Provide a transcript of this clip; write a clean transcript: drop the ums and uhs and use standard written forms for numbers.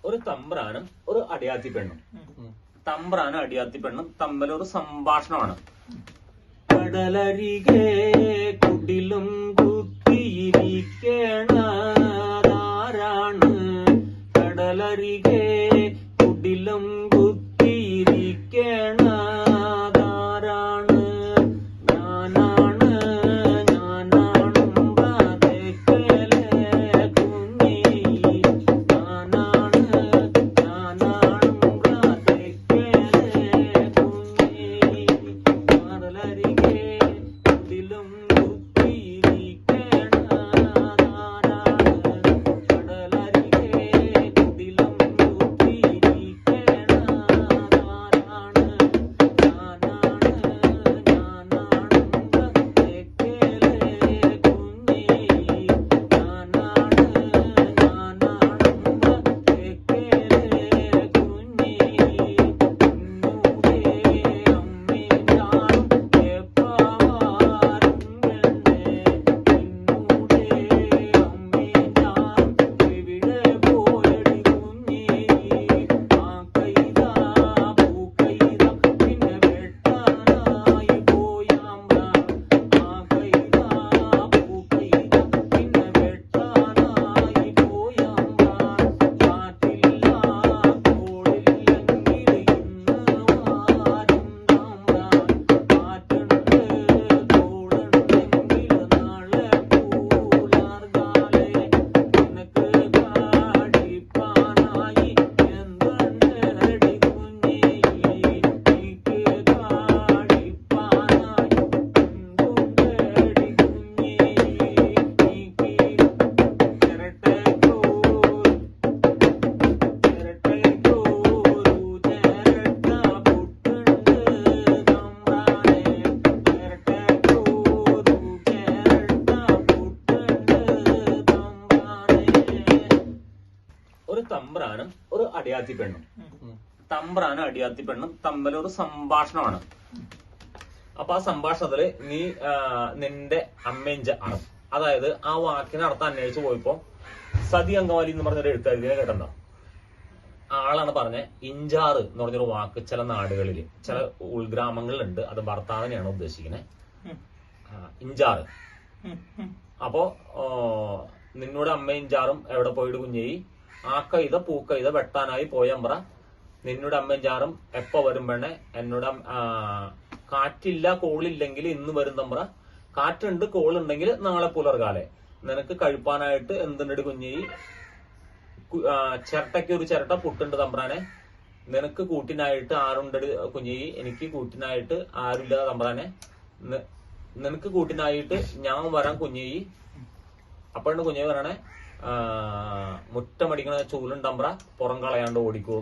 ഒരു തമ്പ്രാനും ഒരു അടിയാത്തി പെണ്ണും. തമ്പ്രാനും അടിയാത്തി പെണ്ണും തമ്മിലൊരു സംഭാഷണമാണ്. കടലരികെ കുടിലും കുത്തിയിരിക്കണാരാണ്? കടലരികെ കുടിലും കുത്തിയിരിക്കണാരാണ്? ഞാനാണ് ഞാനാണും തേക്കലെ കുഞ്ഞി. ഞാനാണ് ഞാനാണും തേക്കലെ കുഞ്ഞി. കടലരികെ കുടിലും കുത്തിയിരിക്കണാരാണ്? കടലരികെ കുടിലും കുത്തിയിരിക്കണാരാണ്? ഞാനാണ് ഞാനാണും തേക്കലെ കുഞ്ഞി. ഞാനാണ് ഞാനാണും തേക്കലെ കുഞ്ഞി. എന്നൂടെ അമ്മയും ഞാനും എപ്പാവാരും പെണ്ണേ. എന്നൂടെ അമ്മയും ഞാനും എവിടെ പോയടി കുഞ്ഞി. ആ കൈതാ പൂക്കൈതാ പിന്നെ വെട്ടാനായി പോയാമ്പ്ര. ആ കൈതാ പൂക്കൈതാ പിന്നെ വെട്ടാനായി പോയാമ്പ്ര. കാറ്റില്ല കോളില്ലെങ്കിൽ ഇന്ന് വാരും താമ്പ്ര. കാറ്റുണ്ട് കോളുണ്ടെങ്കിൽ നാളെ പൂലാർകാലേ. നിനക്ക് കാടിപ്പാനായി എന്തുണ്ടടി കുഞ്ഞി. നീക്ക് കാടിപ്പാനായി എന്തുണ്ടടി കുഞ്ഞി. നീക്ക് ചിരട്ടക്കോരു ചിരട്ട പുട്ടുണ്ട് തമ്പ്രാനെ. ചിരട്ടക്കോരു ചിരട്ട പുട്ടുണ്ട് തമ്പ്രാനെ. ഒരു തമ്പ്രാനും ഒരു അടിയാത്തി പെണ്ണും. തമ്പ്രാനും അടിയാത്തി പെണ്ണും തമ്മിലൊരു സംഭാഷണമാണ്. അപ്പൊ ആ സംഭാഷണത്തില് നീ നിന്റെ അമ്മേഞ്ച ആണ്. അതായത് ആ വാക്കിന് അർത്ഥം അന്വേഷിച്ച് പോയപ്പോ സതി അങ്കമാലി എന്ന് പറഞ്ഞൊരു എഴുത്തുകാരിനെ കേട്ടോ. ആളാണ് പറഞ്ഞ ഇഞ്ചാറ് എന്ന് പറഞ്ഞൊരു വാക്ക് ചില നാടുകളിൽ ചില ഉൾഗ്രാമങ്ങളിലുണ്ട്. അത് ഭർത്താവിനെയാണ് ഉദ്ദേശിക്കുന്നത്. ഇഞ്ചാറ്. അപ്പോ നിന്നോട് അമ്മയും ഇഞ്ചാറും എവിടെ പോയിട്ട് കുഞ്ഞേയി. ആ കൈത പൂക്കൈത വെട്ടാനായി പോയമ്പ്ര. നിന്നോട് അമ്മയും ചാറും എപ്പോ വരും പെണ്ണെ. എന്നോട് കാറ്റില്ല കോളില്ലെങ്കിൽ ഇന്ന് വരും തമ്പ്ര. കാറ്റുണ്ട് കോളുണ്ടെങ്കിൽ നാളെ പുലർകാലെ. നിനക്ക് കഴിപ്പാനായിട്ട് എന്തുണ്ട് കുഞ്ഞേയി. ചിരട്ടയ്ക്ക് ഒരു ചിരട്ട പുട്ടുണ്ട് തമ്പ്രാനെ. നിനക്ക് കൂട്ടിനായിട്ട് ആരുണ്ടടി കുഞ്ഞേയി. എനിക്ക് കൂട്ടിനായിട്ട് ആരുമില്ല തമ്പ്രാനെ. നിനക്ക് കൂട്ടിനായിട്ട് ഞാൻ വരാൻ കുഞ്ഞേയി. അപ്പോഴാണ് കുഞ്ഞേയി പറയണേ, മുറ്റമടിക്കണ ചൂലുണ്ടമ്പ്ര പുറം കളയാണ്ട് ഓടിക്കോ.